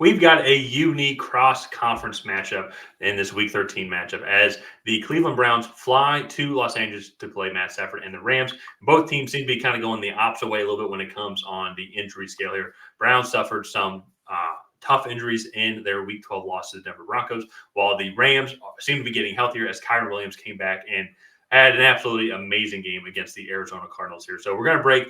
We've got a unique cross-conference matchup in this Week 13 matchup as the Cleveland Browns fly to Los Angeles to play Matt Stafford and the Rams. Both teams seem to be kind of going the opposite way a little bit when it comes on the injury scale here. Browns suffered some tough injuries in their Week 12 loss to the Denver Broncos, while the Rams seem to be getting healthier as Kyron Williams came back and had an absolutely amazing game against the Arizona Cardinals here. So we're going to break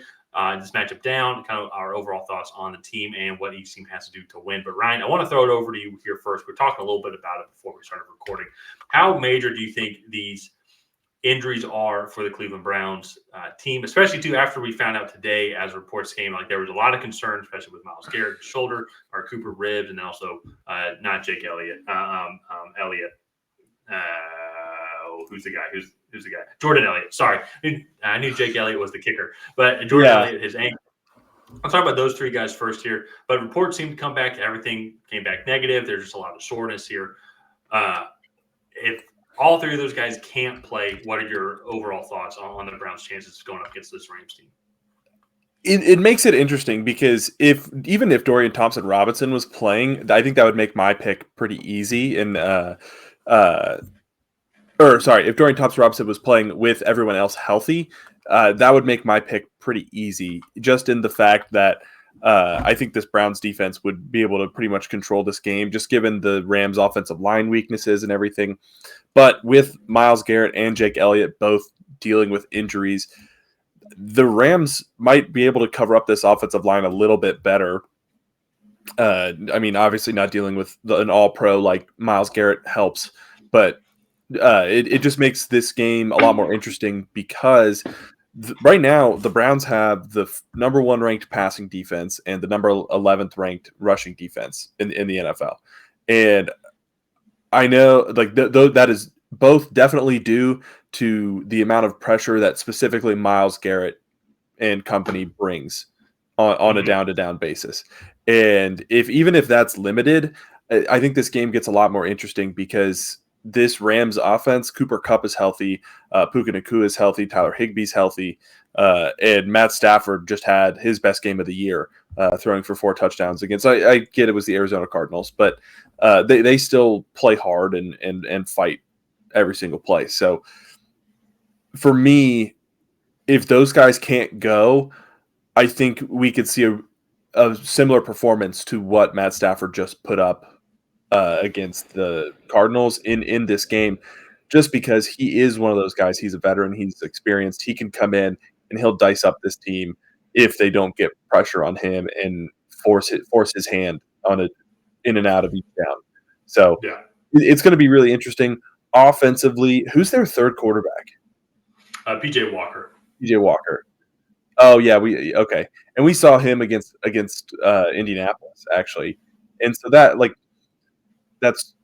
this matchup down, kind of our overall thoughts on the team and what each team has to do to win. But Ryan, I want to throw it over to you here first. We're talking a little bit about it before we started recording. How major do you think these injuries are for the Cleveland Browns team, especially too after we found out today, as reports came, like there was a lot of concern, especially with Myles Garrett's shoulder, or Cooper ribs, and also not Jake Elliott, Elliott. Who's the guy? Who's the guy? Jordan Elliott. Sorry, I knew Jake Elliott was the kicker, but Jordan Elliott, his ankle. I'll talk about those three guys first here. But reports seem to come back. Everything came back negative. There's just a lot of soreness here. If all three of those guys can't play, what are your overall thoughts on the Browns' chances going up against this Rams team? It makes it interesting because even if Dorian Thompson-Robinson was playing, I think that would make my pick pretty easy. And if Dorian Thompson-Robinson was playing with everyone else healthy, that would make my pick pretty easy. Just in the fact that I think this Browns defense would be able to pretty much control this game, just given the Rams' offensive line weaknesses and everything. But with Myles Garrett and Jake Elliott both dealing with injuries, the Rams might be able to cover up this offensive line a little bit better. Obviously not dealing with an all-pro like Myles Garrett helps, but it just makes this game a lot more interesting because right now the Browns have the number 1 ranked passing defense and the number 11th ranked rushing defense in the NFL. And I know that is both definitely due to the amount of pressure that specifically Myles Garrett and company brings on a down-to-down basis. And even if that's limited, I think this game gets a lot more interesting because this Rams offense, Cooper Kupp is healthy, Puka Nacua is healthy, Tyler Higbee's healthy, and Matt Stafford just had his best game of the year, throwing for 4 touchdowns against. I get it was the Arizona Cardinals, but they still play hard and fight every single play. So for me, if those guys can't go, I think we could see a similar performance to what Matt Stafford just put up against the Cardinals in this game, just because he is one of those guys. He's a veteran. He's experienced. He can come in and he'll dice up this team if they don't get pressure on him and force his hand on it in and out of each down. So it's going to be really interesting. Offensively, who's their third quarterback? PJ Walker. PJ Walker. Oh yeah, okay. And we saw him against Indianapolis actually, and so that's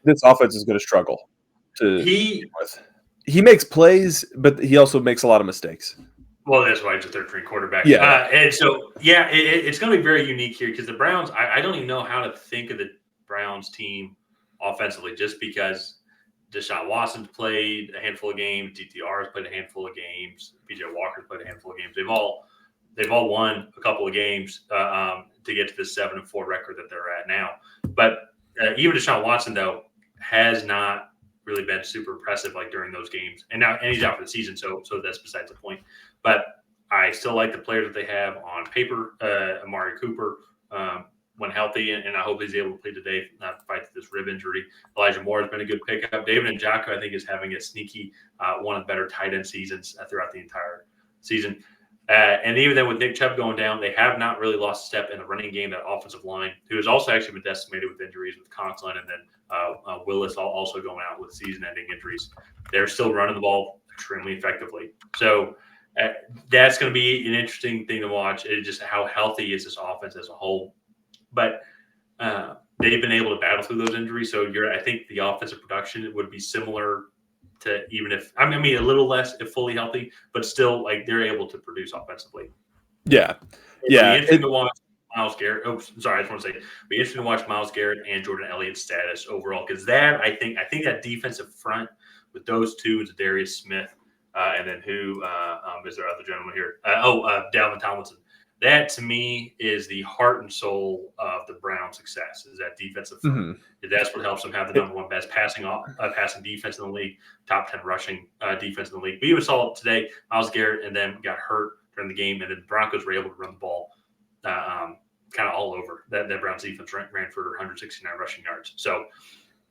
this offense is going to struggle to deal with. He makes plays, but he also makes a lot of mistakes. Well, that's why he's a third-string quarterback. Yeah. And so, it's going to be very unique here because the Browns, I don't even know how to think of the Browns team offensively just because Deshaun Watson's played a handful of games, DTR has played a handful of games, PJ Walker's played a handful of games. They've all won a couple of games to get to this 7-4 record that they're at now. But even Deshaun Watson, though, has not really been super impressive like during those games. And he's out for the season, so that's besides the point. But I still like the players that they have on paper. Amari Cooper, when healthy, and I hope he's able to play today, not fight this rib injury. Elijah Moore has been a good pickup. David Njoku, I think, is having a sneaky one of the better tight end seasons throughout the entire season. And even then, with Nick Chubb going down, they have not really lost a step in the running game. That offensive line, who has also actually been decimated with injuries with Conklin, and then Willis also going out with season-ending injuries. They're still running the ball extremely effectively. So that's going to be an interesting thing to watch. It's just how healthy is this offense as a whole. But they've been able to battle through those injuries. So I think the offensive production would be similar to even if a little less if fully healthy, but still like they're able to produce offensively. Yeah. It'd be interesting to watch Myles Garrett. Oh, sorry, I just want to say, it'd be interesting to watch Myles Garrett and Jordan Elliott's status overall because that I think that defensive front with those two is Darius Smith, and then who is their other gentleman here? Dalvin Tomlinson. That to me is the heart and soul of the Browns' success. Is that defensive front? Mhm. That's what helps them have the number one best passing defense in the league, top 10 rushing defense in the league. We even saw it today. Myles Garrett and them got hurt during the game, and then the Broncos were able to run the ball kind of all over. That Browns defense ran for 169 rushing yards. So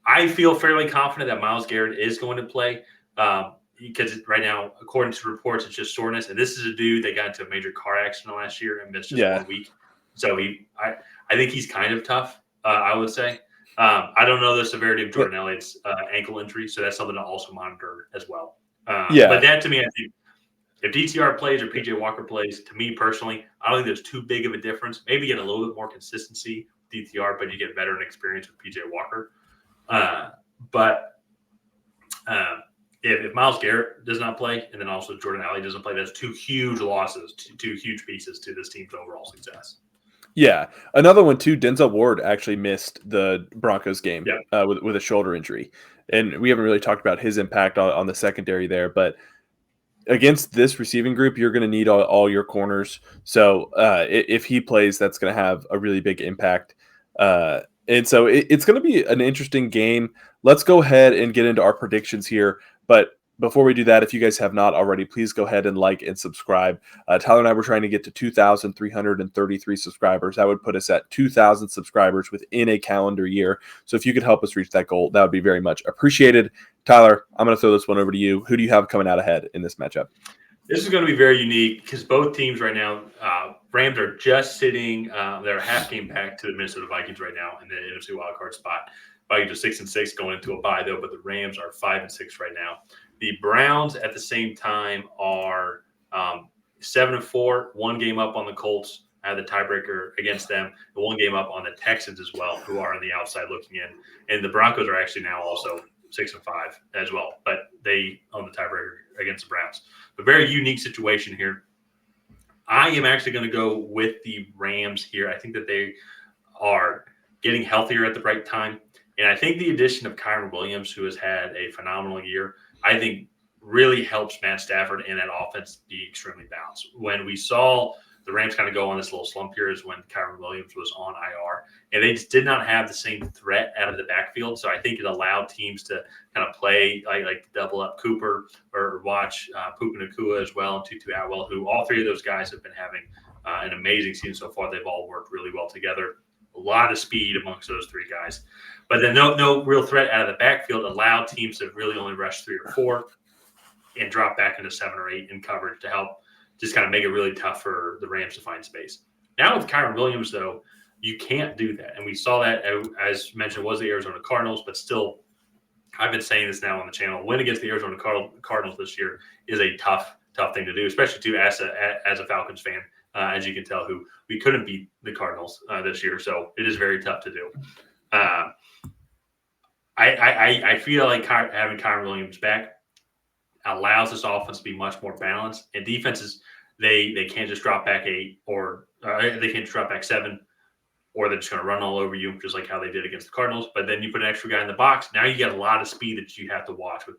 I feel fairly confident that Myles Garrett is going to play. Because right now, according to reports, it's just soreness. And this is a dude that got into a major car accident last year and missed just 1 week. So I think he's kind of tough, I would say. I don't know the severity of Jordan Elliott's ankle injury, so that's something to also monitor as well. But that to me, I think if DTR plays or PJ Walker plays, to me personally, I don't think there's too big of a difference. Maybe get a little bit more consistency with DTR, but you get veteran experience with PJ Walker. If Myles Garrett does not play, and then also Jordan Elliott doesn't play, that's two huge losses, two huge pieces to this team's overall success. Yeah. Another one, too, Denzel Ward actually missed the Broncos game with a shoulder injury. And we haven't really talked about his impact on the secondary there. But against this receiving group, you're going to need all your corners. So if he plays, that's going to have a really big impact. And so it's going to be an interesting game. Let's go ahead and get into our predictions here. But before we do that, if you guys have not already, please go ahead and like and subscribe. Tyler and I were trying to get to 2,333 subscribers. That would put us at 2,000 subscribers within a calendar year. So if you could help us reach that goal, that would be very much appreciated. Tyler, I'm going to throw this one over to you. Who do you have coming out ahead in this matchup? This is going to be very unique because both teams right now, Rams are just sitting, they're a half game back to the Minnesota Vikings right now in the NFC wildcard spot. Vikings are 6-6 going into a bye though, but the Rams are 5-6 right now. The Browns at the same time are 7-4, 1 game up on the Colts. I have the tiebreaker against them, and 1 game up on the Texans as well, who are on the outside looking in. And the Broncos are actually now also 6-5 as well, but they own the tiebreaker against the Browns. A very unique situation here. I am actually going to go with the Rams here. I think that they are getting healthier at the right time. And I think the addition of Kyren Williams, who has had a phenomenal year, I think really helps Matt Stafford and that offense be extremely balanced. When we saw the Rams kind of go on this little slump here is when Kyren Williams was on IR, and they just did not have the same threat out of the backfield. So I think it allowed teams to kind of play like double up Cooper or watch Puka Nacua as well and Tutu Atwell, who all three of those guys have been having an amazing season so far. They've all worked really well together. A lot of speed amongst those three guys. But then no real threat out of the backfield allowed teams to really only rush 3 or 4 and drop back into 7 or 8 in coverage to help just kind of make it really tough for the Rams to find space. Now with Kyren Williams, though, you can't do that. And we saw that, as mentioned, was the Arizona Cardinals, but still, I've been saying this now on the channel, win against the Arizona Cardinals this year is a tough thing to do, especially too as a Falcons fan, as you can tell, who we couldn't beat the Cardinals this year. So it is very tough to do. I feel like having Kyren Williams back allows this offense to be much more balanced. And defenses, they can't just drop back 8 or they can't just drop back 7, or they're just going to run all over you, just like how they did against the Cardinals. But then you put an extra guy in the box. Now you get a lot of speed that you have to watch with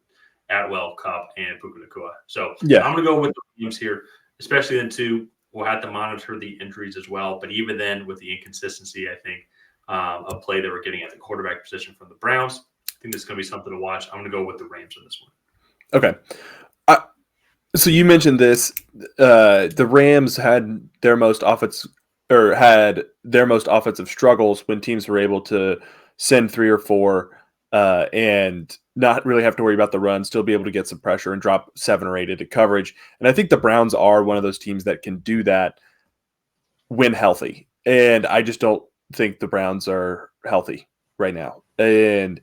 Atwell, Kupp, and Puka Nacua. So I'm going to go with the Williams here, especially then too. We'll have to monitor the injuries as well. But even then, with the inconsistency, I think, of play that we're getting at the quarterback position from the Browns, I think this is going to be something to watch. I'm going to go with the Rams in this one. Okay. So you mentioned this. The Rams had their most offensive struggles when teams were able to send 3 or 4 and not really have to worry about the run, still be able to get some pressure and drop 7 or 8 into coverage. And I think the Browns are one of those teams that can do that when healthy. And I just don't think the Browns are healthy right now. And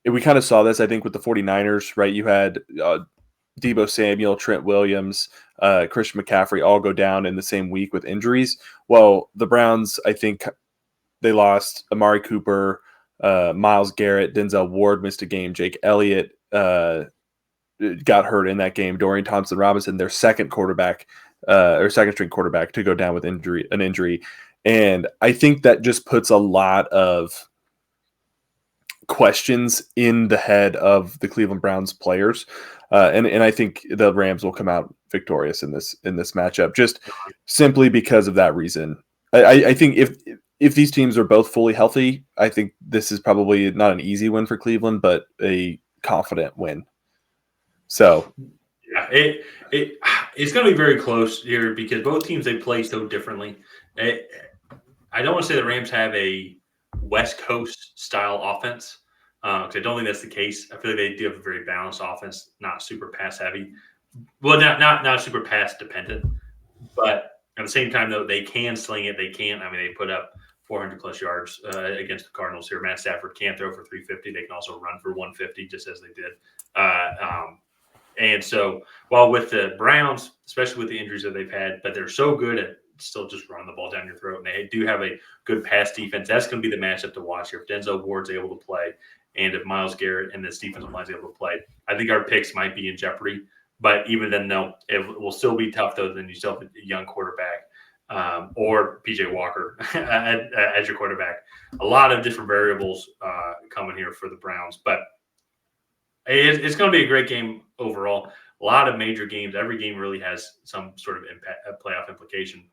we kind of saw this, I think, with the 49ers, right? You had Deebo Samuel, Trent Williams, Christian McCaffrey all go down in the same week with injuries. Well, the Browns, I think they lost Amari Cooper, Myles Garrett, Denzel Ward missed a game, Jake Elliott got hurt in that game, Dorian Thompson-Robinson, their second string quarterback to go down with an injury. And I think that just puts a lot of questions in the head of the Cleveland Browns players. And I think the Rams will come out victorious in this matchup, just simply because of that reason. I think if these teams are both fully healthy, I think this is probably not an easy win for Cleveland, but a confident win. So yeah, it's going to be very close here because both teams, they play so differently. I don't want to say the Rams have a West Coast style offense because I don't think that's the case. I feel like they do have a very balanced offense, not super pass heavy. Well, not super pass dependent, but at the same time, though, they can sling it. They can. I mean, they put up 400 plus yards against the Cardinals here. Matt Stafford can throw for 350. They can also run for 150, just as they did. And so, while with the Browns, especially with the injuries that they've had, but they're so good at still just running the ball down your throat, and they do have a good pass defense. That's going to be the matchup to watch here. If Denzel Ward's able to play, and if Myles Garrett and this defensive line is able to play, I think our picks might be in jeopardy. But even then, no, it will still be tough, though, than you still have a young quarterback or PJ Walker as your quarterback. A lot of different variables coming here for the Browns. But it's going to be a great game overall. A lot of major games. Every game really has some sort of impact, playoff implication.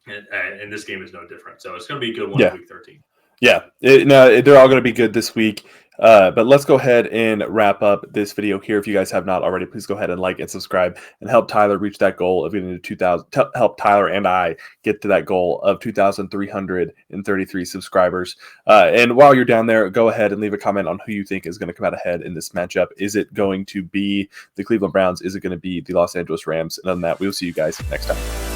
And this game is no different. So it's going to be a good one in Week 13. Yeah, they're all going to be good this week. But let's go ahead and wrap up this video here. If you guys have not already, please go ahead and like and subscribe and help Tyler reach that goal of getting to 2,000. Help Tyler and I get to that goal of 2,333 subscribers. And while you're down there, go ahead and leave a comment on who you think is going to come out ahead in this matchup. Is it going to be the Cleveland Browns? Is it going to be the Los Angeles Rams? And other than that, we'll see you guys next time.